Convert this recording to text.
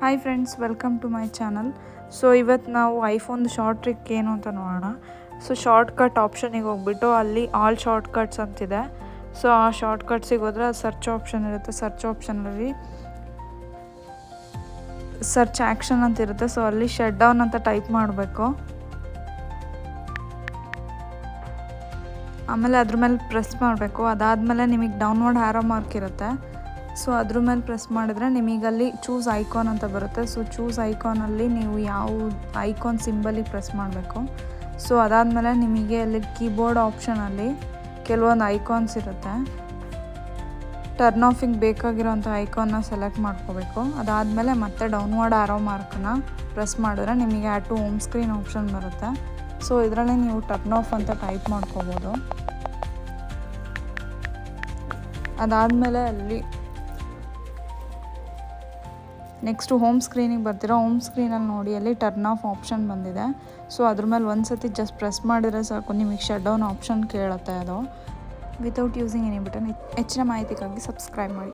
Hi friends, welcome to my channel. So ಇವತ್ತು ನಾವು ಐಫೋನ್ದು short trick ಏನು ಅಂತ ನೋಡೋಣ. ಸೊ ಶಾರ್ಟ್ ಕಟ್ ಆಪ್ಷನಿಗೆ ಹೋಗ್ಬಿಟ್ಟು ಅಲ್ಲಿ ಆಲ್ ಶಾರ್ಟ್ ಕಟ್ಸ್ ಅಂತಿದೆ. ಸೊ ಆ ಶಾರ್ಟ್ ಕಟ್ಸಿಗೆ ಹೋದರೆ ಸರ್ಚ್ ಆಪ್ಷನ್ ಇರುತ್ತೆ. ಸರ್ಚ್ ಆಪ್ಷನಲ್ಲಿ ಸರ್ಚ್ ಆ್ಯಕ್ಷನ್ ಅಂತ ಇರುತ್ತೆ. ಸೊ ಅಲ್ಲಿ ಶಟ್ ಡೌನ್ ಅಂತ ಟೈಪ್ ಮಾಡಬೇಕು. ಆಮೇಲೆ ಅದ್ರ ಮೇಲೆ ಪ್ರೆಸ್ ಮಾಡಬೇಕು. ಅದಾದಮೇಲೆ ನಿಮಗೆ ಡೌನ್ವರ್ಡ್ ಆರೋ ಮಾರ್ಕ್ ಇರುತ್ತೆ. ಸೊ ಅದ್ರ ಮೇಲೆ ಪ್ರೆಸ್ ಮಾಡಿದರೆ ನಿಮಗಲ್ಲಿ ಚೂಸ್ ಐಕಾನ್ ಅಂತ ಬರುತ್ತೆ. ಸೊ ಚೂಸ್ ಐಕಾನಲ್ಲಿ ನೀವು ಯಾವ ಐಕಾನ್ ಸಿಂಬಲಿಗೆ ಪ್ರೆಸ್ ಮಾಡಬೇಕು. ಸೊ ಅದಾದಮೇಲೆ ನಿಮಗೆ ಅಲ್ಲಿ ಕೀಬೋರ್ಡ್ ಆಪ್ಷನಲ್ಲಿ ಕೆಲವೊಂದು ಐಕಾನ್ಸ್ ಇರುತ್ತೆ. ಟರ್ನ್ ಆಫಿಗೆ ಬೇಕಾಗಿರೋಂಥ ಐಕಾನ್ನ ಸೆಲೆಕ್ಟ್ ಮಾಡ್ಕೋಬೇಕು. ಅದಾದಮೇಲೆ ಮತ್ತೆ ಡೌನ್ವರ್ಡ್ ಆರೋ ಮಾರ್ಕನ್ನ ಪ್ರೆಸ್ ಮಾಡಿದ್ರೆ ನಿಮಗೆ add to home screen option ಬರುತ್ತೆ. ಸೊ ಇದರಲ್ಲಿ ನೀವು ಟರ್ನ್ ಆಫ್ ಅಂತ ಟೈಪ್ ಮಾಡ್ಕೋಬೋದು. ಅದಾದಮೇಲೆ ಅಲ್ಲಿ ನೆಕ್ಸ್ಟು ಹೋಮ್ ಸ್ಕ್ರೀನಿಗೆ ಬರ್ತೀರಾ. ಹೋಮ್ ಸ್ಕ್ರೀನಲ್ಲಿ ನೋಡಿ ಅಲ್ಲಿ ಟರ್ನ್ ಆಫ್ ಆಪ್ಷನ್ ಬಂದಿದೆ. ಸೊ ಅದ್ರ ಮೇಲೆ ಒಂದು ಸತಿ ಜಸ್ಟ್ ಪ್ರೆಸ್ ಮಾಡಿದರೆ ಸಾಕು, ನಿಮಗೆ ಶಟ್ ಡೌನ್ ಆಪ್ಷನ್ ಕೇಳುತ್ತೆ ಅದು. Without using any button. ಹೆಚ್ಚಿನ ಮಾಹಿತಿಗಾಗಿ ಸಬ್ಸ್ಕ್ರೈಬ್ ಮಾಡಿ.